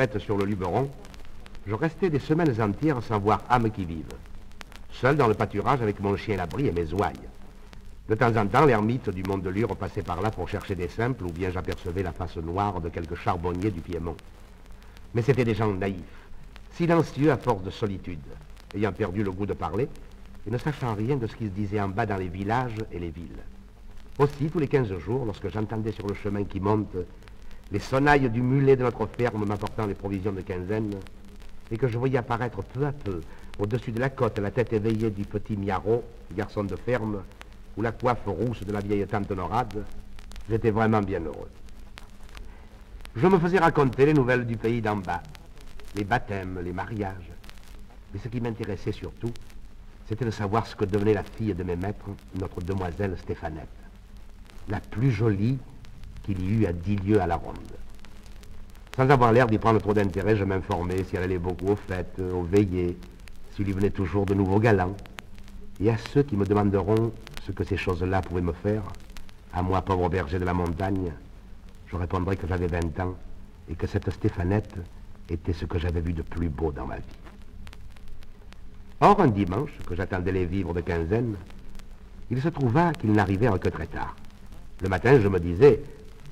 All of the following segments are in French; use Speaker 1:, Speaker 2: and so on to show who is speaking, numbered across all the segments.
Speaker 1: Bête sur le Luberon, je restais des semaines entières sans voir âme qui vive. Seul dans le pâturage avec mon chien Labri et mes ouailles. De temps en temps, l'ermite du Mont de Lure passait par là pour chercher des simples, ou bien j'apercevais la face noire de quelques charbonniers du Piémont. Mais c'étaient des gens naïfs, silencieux à force de solitude, ayant perdu le goût de parler, et ne sachant rien de ce qui se disait en bas dans les villages et les villes. Aussi, tous les 15 jours, lorsque j'entendais sur le chemin qui monte les sonnailles du mulet de notre ferme m'apportant les provisions de quinzaine, et que je voyais apparaître peu à peu, au-dessus de la côte, la tête éveillée du petit Miarot, garçon de ferme, ou la coiffe rousse de la vieille tante Norade, j'étais vraiment bien heureux. Je me faisais raconter les nouvelles du pays d'en bas, les baptêmes, les mariages. Mais ce qui m'intéressait surtout, c'était de savoir ce que devenait la fille de mes maîtres, notre demoiselle Stéphanette, la plus jolie qu'il y eut à 10 lieues à la ronde. Sans avoir l'air d'y prendre trop d'intérêt, je m'informais si elle allait beaucoup aux fêtes, aux veillées, s'il lui venait toujours de nouveaux galants. Et à ceux qui me demanderont ce que ces choses-là pouvaient me faire, à moi, pauvre berger de la montagne, je répondrai que j'avais 20 ans et que cette Stéphanette était ce que j'avais vu de plus beau dans ma vie. Or, un dimanche, que j'attendais les vivres de quinzaine, il se trouva qu'ils n'arrivèrent que très tard. Le matin, je me disais,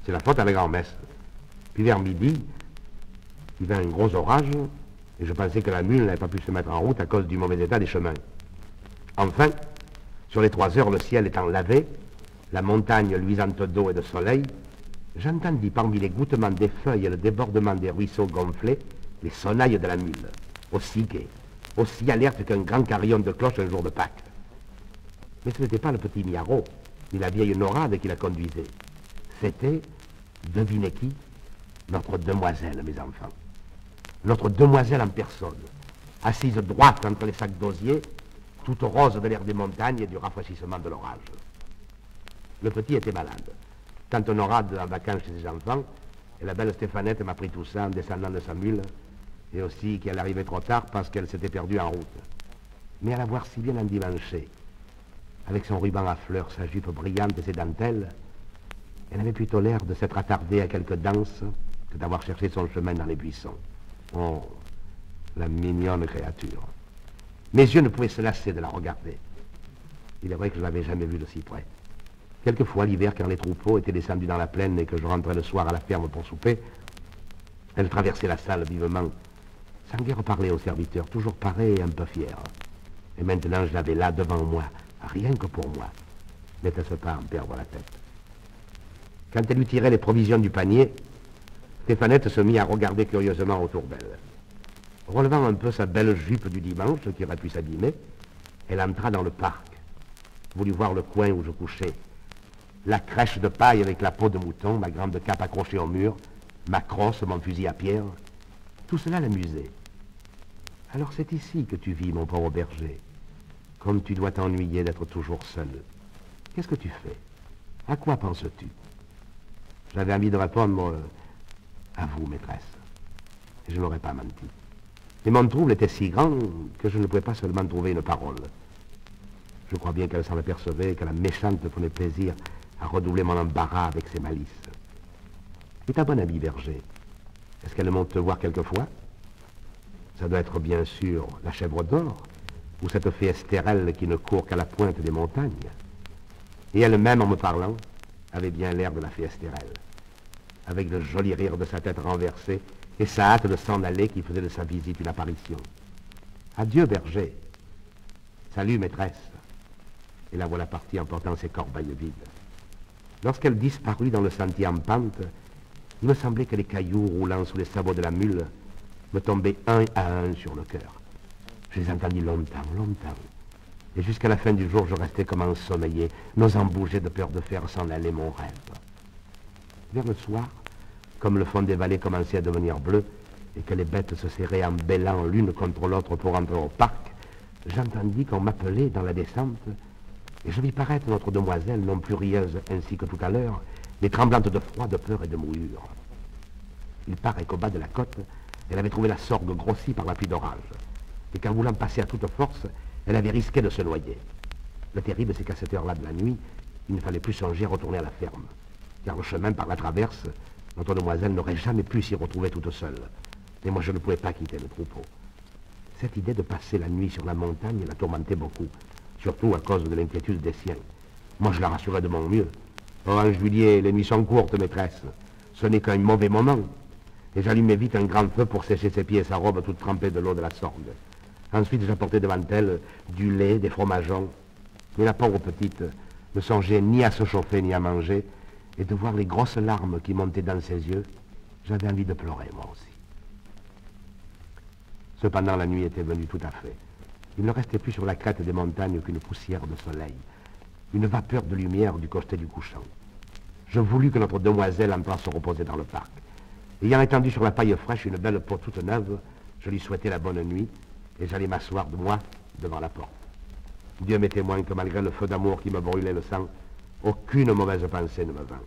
Speaker 1: c'est la faute à la grand-messe. Puis vers midi, il vint un gros orage, et je pensais que la mule n'avait pas pu se mettre en route à cause du mauvais état des chemins. Enfin, sur les 3 heures, le ciel étant lavé, la montagne luisante d'eau et de soleil, j'entendis parmi les gouttements des feuilles et le débordement des ruisseaux gonflés, les sonnailles de la mule, aussi gaies, aussi alertes qu'un grand carillon de cloche un jour de Pâques. Mais ce n'était pas le petit Miarot, ni la vieille Norade qui la conduisait. C'était, devinez qui? Notre demoiselle, mes enfants. Notre demoiselle en personne, assise droite entre les sacs d'osier, toute rose de l'air des montagnes et du rafraîchissement de l'orage. Le petit était malade. Tante Norade en vacances chez ses enfants, et la belle Stéphanette m'a pris tout ça en descendant de sa mule, et aussi qu'elle arrivait trop tard parce qu'elle s'était perdue en route. Mais à la voir si bien endimanchée, avec son ruban à fleurs, sa jupe brillante et ses dentelles, elle avait plutôt l'air de s'être attardée à quelques danses que d'avoir cherché son chemin dans les buissons. Oh, la mignonne créature. Mes yeux ne pouvaient se lasser de la regarder. Il est vrai que je ne l'avais jamais vue de si près. Quelquefois, l'hiver, quand les troupeaux étaient descendus dans la plaine et que je rentrais le soir à la ferme pour souper, elle traversait la salle vivement, sans guère parler aux serviteurs, toujours parée et un peu fière. Et maintenant, je l'avais là devant moi, rien que pour moi. N'était-ce pas en perdre la tête? Quand elle lui tirait les provisions du panier, Stéphanette se mit à regarder curieusement autour d'elle. Relevant un peu sa belle jupe du dimanche, qui aurait pu s'abîmer, elle entra dans le parc, voulut voir le coin où je couchais, la crèche de paille avec la peau de mouton, ma grande cape accrochée au mur, ma crosse, mon fusil à pierre. Tout cela l'amusait. Alors c'est ici que tu vis, mon pauvre berger. Comme tu dois t'ennuyer d'être toujours seul. Qu'est-ce que tu fais? À quoi penses-tu? J'avais envie de répondre à vous, maîtresse. Et je n'aurais pas menti. Et mon trouble était si grand que je ne pouvais pas seulement trouver une parole. Je crois bien qu'elle s'en apercevait et que la méchante prenait plaisir à redoubler mon embarras avec ses malices. Et ta bonne amie berger, est-ce qu'elle monte te voir quelquefois? Ça doit être bien sûr la chèvre d'or, ou cette fée Estérelle qui ne court qu'à la pointe des montagnes. Et elle-même, en me parlant, avait bien l'air de la fée Estérelle, avec le joli rire de sa tête renversée et sa hâte de s'en aller qui faisait de sa visite une apparition. Adieu, berger. Salut, maîtresse. Et la voilà partie en portant ses corbeilles vides. Lorsqu'elle disparut dans le sentier en pente, il me semblait que les cailloux roulant sous les sabots de la mule me tombaient un à un sur le cœur. Je les entendis longtemps, longtemps. Et jusqu'à la fin du jour, je restais comme ensommeillé, n'osant bouger de peur de faire s'en aller mon rêve. Vers le soir, comme le fond des vallées commençait à devenir bleu, et que les bêtes se serraient en bêlant l'une contre l'autre pour entrer au parc, j'entendis qu'on m'appelait dans la descente, et je vis paraître notre demoiselle, non plus rieuse ainsi que tout à l'heure, mais tremblante de froid, de peur et de mouillure. Il paraît qu'au bas de la côte, elle avait trouvé la sorgue grossie par la pluie d'orage, et qu'en voulant passer à toute force, elle avait risqué de se noyer. Le terrible, c'est qu'à cette heure-là de la nuit, il ne fallait plus songer à retourner à la ferme, car le chemin par la traverse, notre demoiselle n'aurait jamais pu s'y retrouver toute seule. Et moi, je ne pouvais pas quitter le troupeau. Cette idée de passer la nuit sur la montagne la tourmentait beaucoup, surtout à cause de l'inquiétude des siens. Moi, je la rassurais de mon mieux. Oh, en juillet, les nuits sont courtes, maîtresse. Ce n'est qu'un mauvais moment. Et j'allumais vite un grand feu pour sécher ses pieds et sa robe toute trempée de l'eau de la Sorgue. Ensuite, j'apportais devant elle du lait, des fromageons. Mais la pauvre petite ne songeait ni à se chauffer ni à manger, et de voir les grosses larmes qui montaient dans ses yeux, j'avais envie de pleurer, moi aussi. Cependant, la nuit était venue tout à fait. Il ne restait plus sur la crête des montagnes qu'une poussière de soleil, une vapeur de lumière du côté du couchant. Je voulus que notre demoiselle entrât se reposer dans le parc. Ayant étendu sur la paille fraîche une belle peau toute neuve, je lui souhaitai la bonne nuit, et j'allai m'asseoir de moi devant la porte. Dieu m'est témoin que malgré le feu d'amour qui me brûlait le sang, aucune mauvaise pensée ne me vint.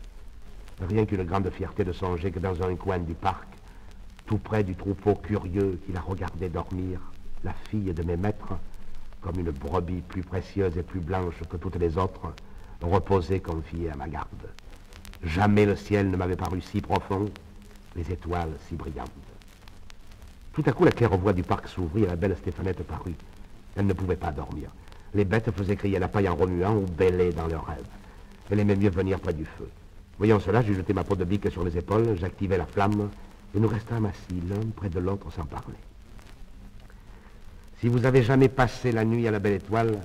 Speaker 1: Rien qu'une grande fierté de songer que dans un coin du parc, tout près du troupeau curieux qui la regardait dormir, la fille de mes maîtres, comme une brebis plus précieuse et plus blanche que toutes les autres, reposait confiée à ma garde. Jamais le ciel ne m'avait paru si profond, les étoiles si brillantes. Tout à coup, la claire-voie du parc s'ouvrit et la belle Stéphanette parut. Elle ne pouvait pas dormir. Les bêtes faisaient crier la paille en remuant ou bêlaient dans leurs rêves. Elle aimait mieux venir près du feu. Voyant cela, j'ai jeté ma peau de bique sur les épaules, j'activai la flamme, et nous restâmes assis l'un près de l'autre sans parler. Si vous avez jamais passé la nuit à la belle étoile,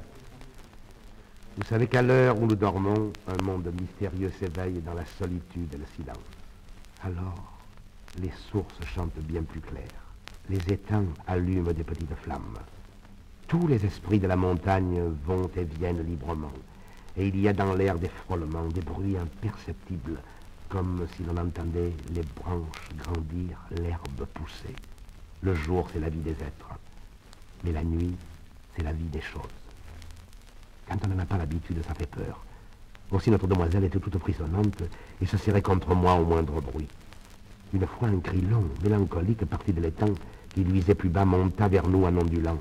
Speaker 1: vous savez qu'à l'heure où nous dormons, un monde mystérieux s'éveille dans la solitude et le silence. Alors, les sources chantent bien plus clair. Les étangs allument des petites flammes. Tous les esprits de la montagne vont et viennent librement. Et il y a dans l'air des frôlements, des bruits imperceptibles, comme si l'on entendait les branches grandir, l'herbe pousser. Le jour, c'est la vie des êtres. Mais la nuit, c'est la vie des choses. Quand on n'en a pas l'habitude, ça fait peur. Aussi notre demoiselle était toute frissonnante et se serrait contre moi au moindre bruit. Une fois, un cri long, mélancolique, parti de l'étang, qui luisait plus bas, monta vers nous en ondulant.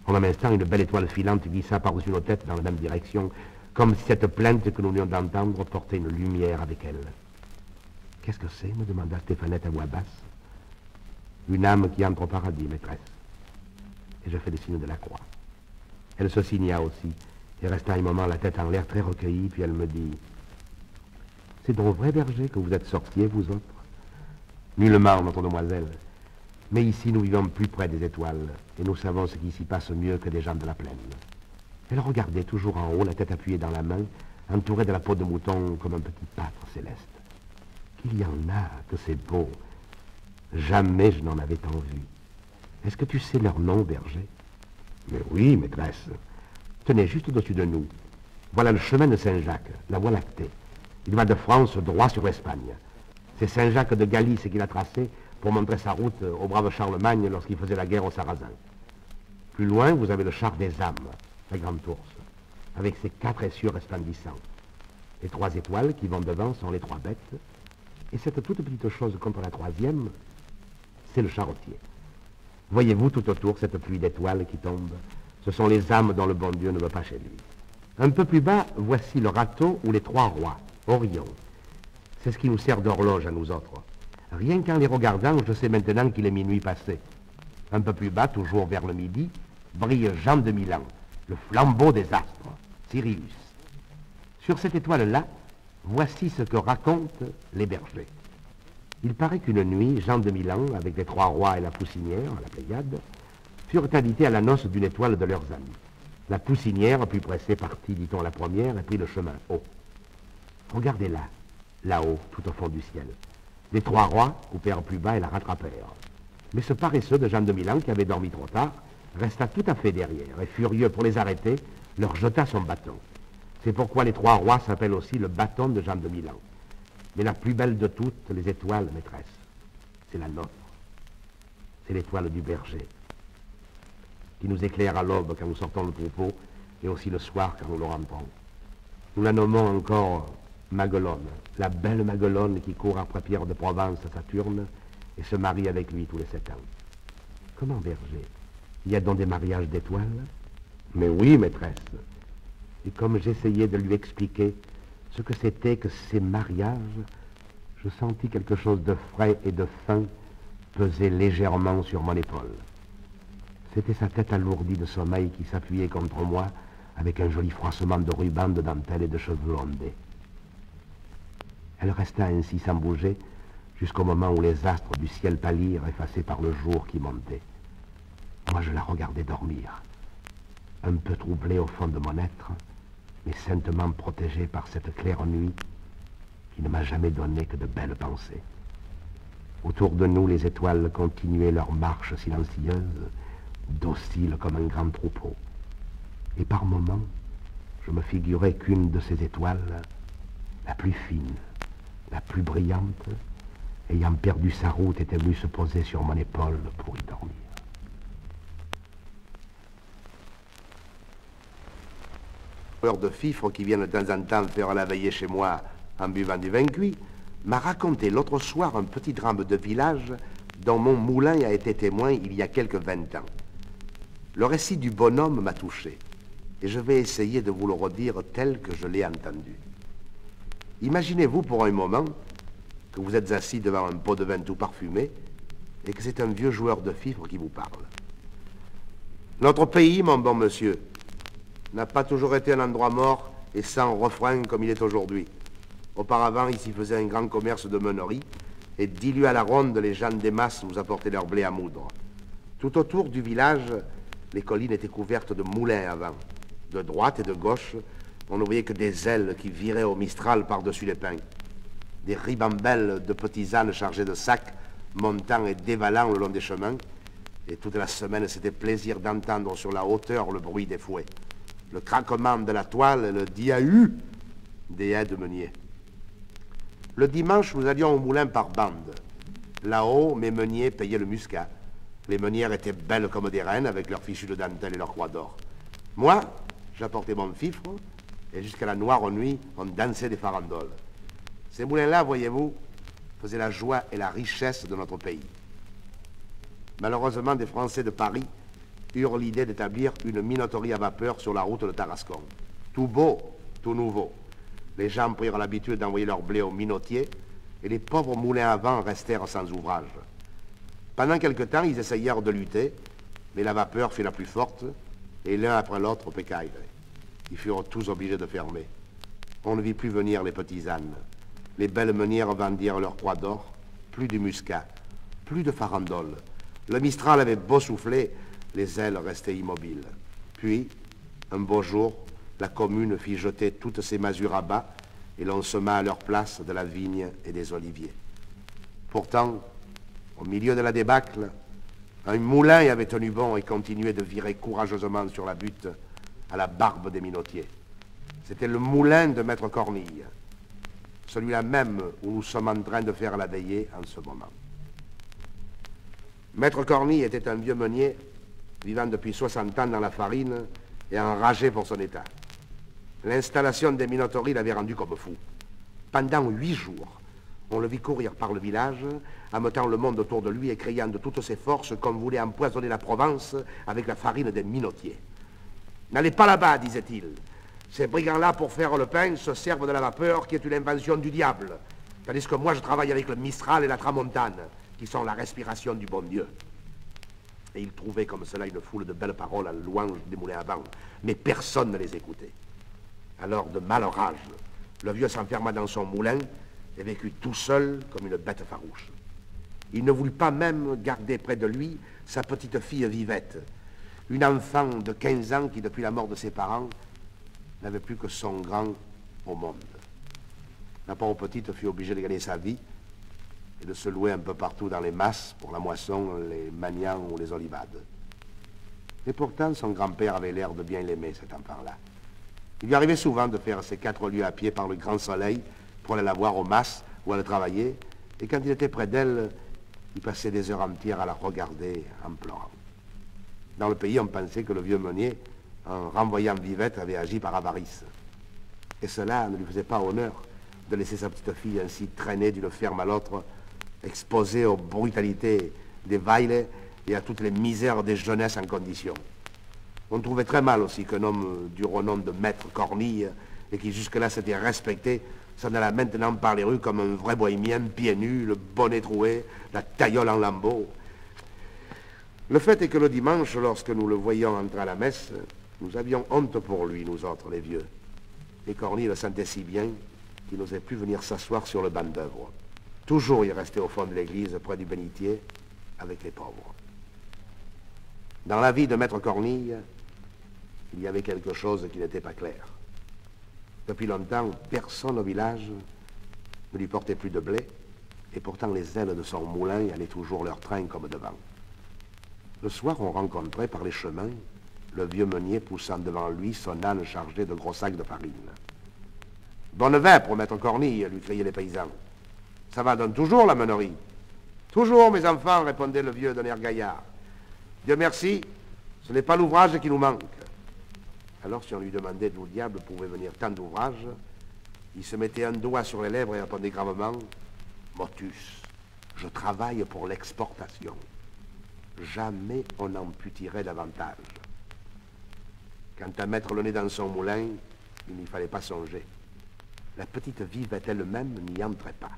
Speaker 1: En même instant, une belle étoile filante glissa par-dessus nos têtes dans la même direction, comme si cette plainte que nous venions d'entendre portait une lumière avec elle. « Qu'est-ce que c'est » me demanda Stéphanette à voix basse. « Une âme qui entre au paradis, maîtresse. » Et je fais des signes de la croix. Elle se signa aussi, et resta un moment la tête en l'air très recueillie, puis elle me dit « C'est donc vrai, berger, que vous êtes sortis, vous autres ?»« Nullement, notre demoiselle. Mais ici, nous vivons plus près des étoiles, et nous savons ce qui s'y passe mieux que des gens de la plaine. » Elle regardait toujours en haut, la tête appuyée dans la main, entourée de la peau de mouton comme un petit pâtre céleste. « Qu'il y en a, que c'est beau. Jamais je n'en avais tant vu. Est-ce que tu sais leur nom, berger? » ?»« Mais oui, maîtresse. Tenez, juste au-dessus de nous. Voilà le chemin de Saint-Jacques, la voie lactée. Il va de France droit sur l'Espagne. C'est Saint-Jacques de Galice qu'il a tracé pour montrer sa route au brave Charlemagne lorsqu'il faisait la guerre aux Sarrasins. Plus loin, vous avez le char des âmes, la grande ours, avec ses 4 essieux resplendissants. Les 3 étoiles qui vont devant sont les 3 bêtes, et cette toute petite chose contre la 3e, c'est le charretier. Voyez-vous tout autour cette pluie d'étoiles qui tombe? Ce sont les âmes dont le bon Dieu ne veut pas chez lui. Un peu plus bas, voici le râteau ou les 3 rois, Orion. C'est ce qui nous sert d'horloge à nous autres. Rien qu'en les regardant, je sais maintenant qu'il est minuit passé. Un peu plus bas, toujours vers le midi, brille Jean de Milan, le flambeau des astres, Sirius. Sur cette étoile-là, voici ce que racontent les bergers. Il paraît qu'une nuit, Jean de Milan, avec les 3 rois et la poussinière, la Pléiade, furent invités à la noce d'une étoile de leurs amis. La poussinière, plus pressée, partit, dit-on, la première, et prit le chemin haut. Regardez là, là-haut, tout au fond du ciel. Les 3 rois coupèrent plus bas et la rattrapèrent. Mais ce paresseux de Jean de Milan, qui avait dormi trop tard, resta tout à fait derrière, et furieux pour les arrêter, leur jeta son bâton. C'est pourquoi les 3 rois s'appellent aussi le bâton de Jean de Milan. Mais la plus belle de toutes, les étoiles, maîtresse, c'est la nôtre. C'est l'étoile du berger, qui nous éclaire à l'aube quand nous sortons le troupeau, et aussi le soir quand nous le rentrons. Nous la nommons encore Maguelonne, la belle Maguelonne qui court après Pierre de Provence à Saturne et se marie avec lui tous les 7 ans. Comment, berger? Il y a donc des mariages d'étoiles? Mais oui, maîtresse. Et comme j'essayais de lui expliquer ce que c'était que ces mariages, je sentis quelque chose de frais et de fin pesait légèrement sur mon épaule. C'était sa tête alourdie de sommeil qui s'appuyait contre moi avec un joli froissement de ruban, de dentelle et de cheveux ondés. Elle resta ainsi sans bouger jusqu'au moment où les astres du ciel pâlirent, effacés par le jour qui montait. Moi, je la regardais dormir, un peu troublé au fond de mon être, mais saintement protégé par cette claire nuit qui ne m'a jamais donné que de belles pensées. Autour de nous, les étoiles continuaient leur marche silencieuse, docile comme un grand troupeau. Et par moments, je me figurais qu'une de ces étoiles, la plus fine, la plus brillante, ayant perdu sa route, était venue se poser sur mon épaule pour y dormir. De fifre qui viennent de temps en temps faire la veillée chez moi en buvant du vin cuit, m'a raconté l'autre soir un petit drame de village dont mon moulin a été témoin il y a quelques 20 ans. Le récit du bonhomme m'a touché, et je vais essayer de vous le redire tel que je l'ai entendu. Imaginez-vous pour un moment que vous êtes assis devant un pot de vin tout parfumé et que c'est un vieux joueur de fifre qui vous parle. Notre pays, mon bon monsieur, n'a pas toujours été un endroit mort et sans refrain comme il est aujourd'hui. Auparavant, ici faisait un grand commerce de meuneries, et 10 lieues à la ronde, les gens des masses vous apportaient leur blé à moudre. Tout autour du village, les collines étaient couvertes de moulins avant. De droite et de gauche, on ne voyait que des ailes qui viraient au mistral par-dessus les pins. Des ribambelles de petits ânes chargés de sacs, montant et dévalant le long des chemins, et toute la semaine, c'était plaisir d'entendre sur la hauteur le bruit des fouets, le craquement de la toile et le diahu des aides meuniers. Le dimanche, nous allions au moulin par bande. Là-haut, mes meuniers payaient le muscat. Les meunières étaient belles comme des reines, avec leurs fichus de dentelle et leurs croix d'or. Moi, j'apportais mon fifre, et jusqu'à la noire nuit, on dansait des farandoles. Ces moulins-là, voyez-vous, faisaient la joie et la richesse de notre pays. Malheureusement, des Français de Paris eurent l'idée d'établir une minoterie à vapeur sur la route de Tarascon. Tout beau, tout nouveau. Les gens prirent l'habitude d'envoyer leur blé aux minotiers, et les pauvres moulins à vent restèrent sans ouvrage. Pendant quelque temps, ils essayèrent de lutter, mais la vapeur fut la plus forte, et l'un après l'autre pécaille. Ils furent tous obligés de fermer. On ne vit plus venir les petits ânes. Les belles meunières vendirent leurs croix d'or, plus du muscat, plus de farandoles. Le mistral avait beau souffler, les ailes restaient immobiles. Puis, un beau jour, la commune fit jeter toutes ses masures à bas et l'on sema à leur place de la vigne et des oliviers. Pourtant, au milieu de la débâcle, un moulin y avait tenu bon et continuait de virer courageusement sur la butte à la barbe des minotiers. C'était le moulin de Maître Cornille, celui-là même où nous sommes en train de faire la veillée en ce moment. Maître Cornille était un vieux meunier vivant depuis 60 ans dans la farine et enragé pour son état. L'installation des minoteries l'avait rendu comme fou. Pendant 8 jours, on le vit courir par le village, ametant le monde autour de lui et criant de toutes ses forces qu'on voulait empoisonner la Provence avec la farine des minotiers. « N'allez pas là-bas, disait-il. Ces brigands-là, pour faire le pain, se servent de la vapeur qui est une invention du diable, tandis que moi, je travaille avec le Mistral et la Tramontane, qui sont la respiration du bon Dieu. » Et il trouvait comme cela une foule de belles paroles à louange des moulins à vent, mais personne ne les écoutait. Alors, de mal rage, le vieux s'enferma dans son moulin et vécut tout seul comme une bête farouche. Il ne voulut pas même garder près de lui sa petite fille Vivette, une enfant de 15 ans qui, depuis la mort de ses parents, n'avait plus que son grand au monde. La pauvre petite fut obligée de gagner sa vie et de se louer un peu partout dans les masses pour la moisson, les maniants ou les olivades. Et pourtant, son grand-père avait l'air de bien l'aimer, cet enfant-là. Il lui arrivait souvent de faire ses 4 lieues à pied par le grand soleil pour aller la voir aux masses ou aller travailler, et quand il était près d'elle, il passait des heures entières à la regarder en pleurant. Dans le pays, on pensait que le vieux meunier, en renvoyant Vivette, avait agi par avarice. Et cela ne lui faisait pas honneur de laisser sa petite fille ainsi traîner d'une ferme à l'autre, exposée aux brutalités des Weiles et à toutes les misères des jeunesses en condition. On trouvait très mal aussi qu'un homme du renom de Maître Cornille, et qui jusque-là s'était respecté, s'en alla maintenant par les rues comme un vrai bohémien, pieds nus, le bonnet troué, la taillole en lambeaux. Le fait est que le dimanche, lorsque nous le voyions entrer à la messe, nous avions honte pour lui, nous autres, les vieux. Et Cornille le sentait si bien qu'il n'osait plus venir s'asseoir sur le banc d'œuvre. Toujours il restait au fond de l'église, près du bénitier, avec les pauvres. Dans la vie de Maître Cornille, il y avait quelque chose qui n'était pas clair. Depuis longtemps, personne au village ne lui portait plus de blé, et pourtant les ailes de son moulin allaient toujours leur train comme devant. Le soir, on rencontrait par les chemins le vieux meunier poussant devant lui son âne chargé de gros sacs de farine. « Bonne vin pour Maître Cornille », lui criaient les paysans. « Ça va donne toujours la meunerie. »« Toujours, mes enfants », répondait le vieux d'un air gaillard. « Dieu merci, ce n'est pas l'ouvrage qui nous manque. » Alors, si on lui demandait d'où diable pouvait venir tant d'ouvrages, il se mettait un doigt sur les lèvres et répondait gravement « Motus, je travaille pour l'exportation. Jamais on n'en put tirer davantage. » Quant à mettre le nez dans son moulin, il n'y fallait pas songer. La petite vivette elle-même n'y entrait pas.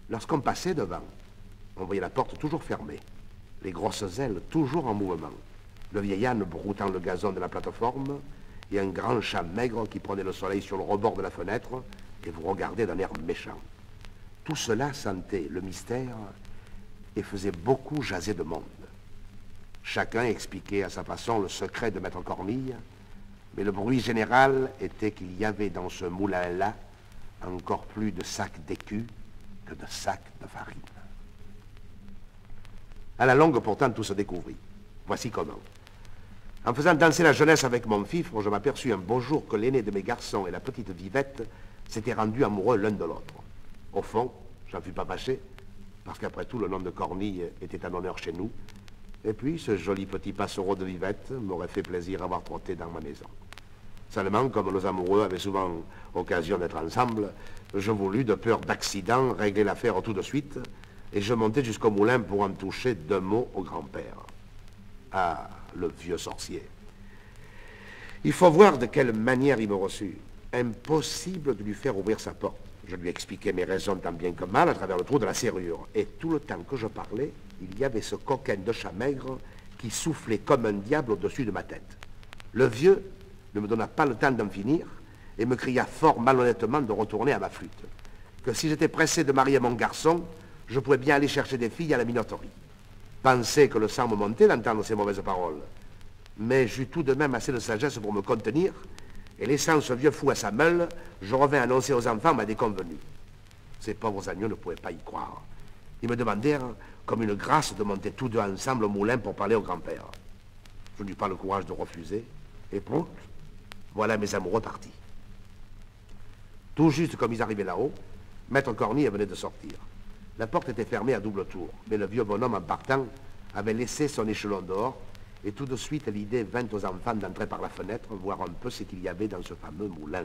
Speaker 1: Lorsqu'on passait devant, on voyait la porte toujours fermée, les grosses ailes toujours en mouvement, le vieil âne broutant le gazon de la plateforme et un grand chat maigre qui prenait le soleil sur le rebord de la fenêtre et vous regardait d'un air méchant. Tout cela sentait le mystère et faisait beaucoup jaser de monde. Chacun expliquait à sa façon le secret de Maître Cornille, mais le bruit général était qu'il y avait dans ce moulin-là encore plus de sacs d'écus que de sacs de farine. À la longue, pourtant, tout se découvrit. Voici comment. En faisant danser la jeunesse avec mon fifre, je m'aperçus un beau jour que l'aîné de mes garçons et la petite vivette s'étaient rendus amoureux l'un de l'autre. Au fond, j'en fus pas fâché, parce qu'après tout, le nom de Cornille était un honneur chez nous. Et puis, ce joli petit passereau de vivette m'aurait fait plaisir à voir trotté dans ma maison. Seulement, comme nos amoureux avaient souvent occasion d'être ensemble, je voulus, de peur d'accident, régler l'affaire tout de suite, et je montai jusqu'au moulin pour en toucher 2 mots au grand-père. Ah, le vieux sorcier. Il faut voir de quelle manière il me reçut. Impossible de lui faire ouvrir sa porte. Je lui expliquai mes raisons tant bien que mal à travers le trou de la serrure. Et tout le temps que je parlais, il y avait ce coquin de chat maigre qui soufflait comme un diable au-dessus de ma tête. Le vieux ne me donna pas le temps d'en finir et me cria fort malhonnêtement de retourner à ma flûte. Que si j'étais pressé de marier mon garçon, je pouvais bien aller chercher des filles à la minoterie. Pensais que le sang me montait d'entendre ces mauvaises paroles. Mais j'eus tout de même assez de sagesse pour me contenir, et laissant ce vieux fou à sa meule, je revins annoncer aux enfants ma déconvenue. Ces pauvres agneaux ne pouvaient pas y croire. Ils me demandèrent, comme une grâce, de monter tous deux ensemble au moulin pour parler au grand-père. Je n'eus pas le courage de refuser, et prout, voilà mes amoureux partis. Tout juste comme ils arrivaient là-haut, Maître Cornille venait de sortir. La porte était fermée à double tour, mais le vieux bonhomme, en partant, avait laissé son échelon dehors, et tout de suite l'idée vint aux enfants d'entrer par la fenêtre, voir un peu ce qu'il y avait dans ce fameux moulin.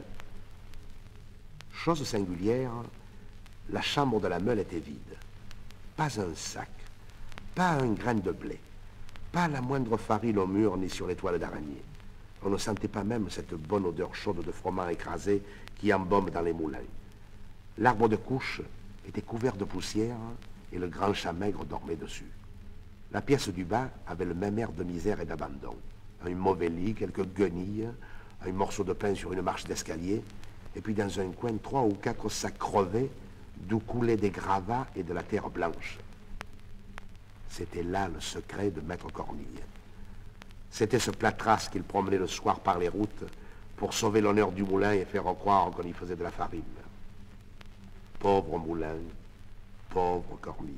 Speaker 1: Chose singulière, la chambre de la meule était vide. Pas un sac, pas un grain de blé, pas la moindre farine au mur ni sur les toiles d'araignée. On ne sentait pas même cette bonne odeur chaude de froment écrasé qui embaume dans les moulins. L'arbre de couche était couvert de poussière et le grand chat maigre dormait dessus. La pièce du bas avait le même air de misère et d'abandon. Un mauvais lit, quelques guenilles, un morceau de pain sur une marche d'escalier, et puis dans un coin 3 ou 4 sacs crevés d'où coulaient des gravats et de la terre blanche. C'était là le secret de Maître Cornille. C'était ce plâtras qu'il promenait le soir par les routes pour sauver l'honneur du moulin et faire croire qu'on y faisait de la farine. Pauvre moulin, pauvre Cornille.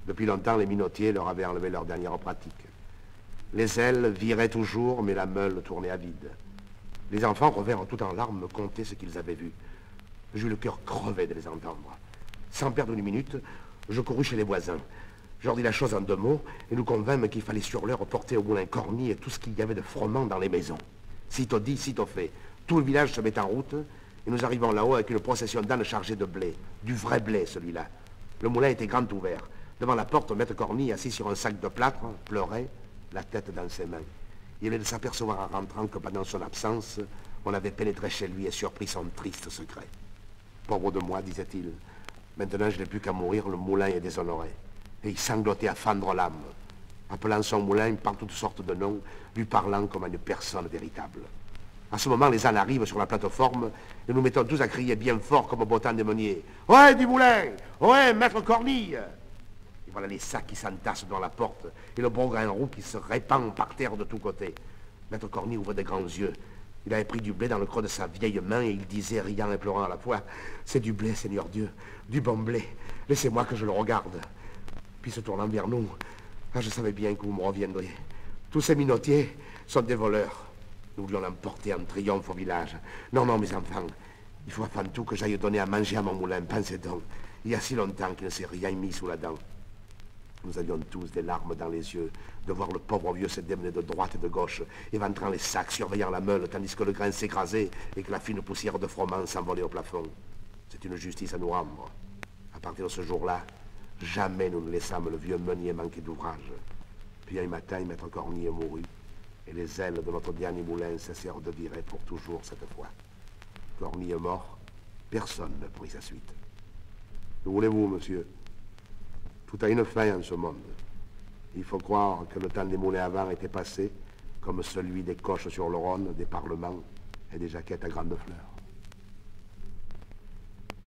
Speaker 1: Depuis longtemps, les minotiers leur avaient enlevé leur dernière pratique. Les ailes viraient toujours, mais la meule tournait à vide. Les enfants revinrent tout en larmes me conter ce qu'ils avaient vu. J'eus le cœur crevé de les entendre. Sans perdre une minute, je courus chez les voisins. Je leur dis la chose en 2 mots, et nous convînmes qu'il fallait sur l'heure porter au moulin Cornille et tout ce qu'il y avait de froment dans les maisons. Sitôt dit, sitôt fait. Tout le village se met en route, et nous arrivons là-haut avec une procession d'ânes chargés de blé. Du vrai blé, celui-là. Le moulin était grand ouvert. Devant la porte, Maître Cornille, assis sur un sac de plâtre, pleurait, la tête dans ses mains. Il venait de s'apercevoir en rentrant que pendant son absence, on avait pénétré chez lui et surpris son triste secret. Pauvre de moi, disait-il. Maintenant, je n'ai plus qu'à mourir, le moulin est déshonoré. Et il sanglotait à fendre l'âme, appelant son moulin par toutes sortes de noms, lui parlant comme à une personne véritable. À ce moment, les ânes arrivent sur la plateforme et nous mettons tous à crier bien fort comme au beau temps des meuniers. « Ouais, du moulin! Ouais, maître Cornille !» Et voilà les sacs qui s'entassent dans la porte et le bon grain roux qui se répand par terre de tous côtés. Maître Cornille ouvre des grands yeux. Il avait pris du blé dans le creux de sa vieille main et il disait, riant et pleurant à la fois, « C'est du blé, Seigneur Dieu, du bon blé. Laissez-moi que je le regarde. » Puis se tournant vers nous, « Ah, je savais bien que vous me reviendriez. Tous ces minotiers sont des voleurs. » Nous voulions l'emporter en triomphe au village. « Non, non, mes enfants, il faut avant tout que j'aille donner à manger à mon moulin. Pensez donc, il y a si longtemps qu'il ne s'est rien mis sous la dent. » Nous avions tous des larmes dans les yeux de voir le pauvre vieux se démener de droite et de gauche, éventrant les sacs, surveillant la meule, tandis que le grain s'écrasait et que la fine poussière de froment s'envolait au plafond. C'est une justice à nous rendre. À partir de ce jour-là, jamais nous ne laissâmes le vieux meunier manquer d'ouvrage. Puis un matin, maître Cornille mourut, et les ailes de notre dernier moulin cessèrent de virer pour toujours cette fois. Cornille mort, personne ne prit sa suite. Que voulez-vous, monsieur? Tout a une fin en ce monde. Il faut croire que le temps des moulins à vent était passé, comme celui des coches sur le Rhône, des parlements et des jaquettes à grandes fleurs.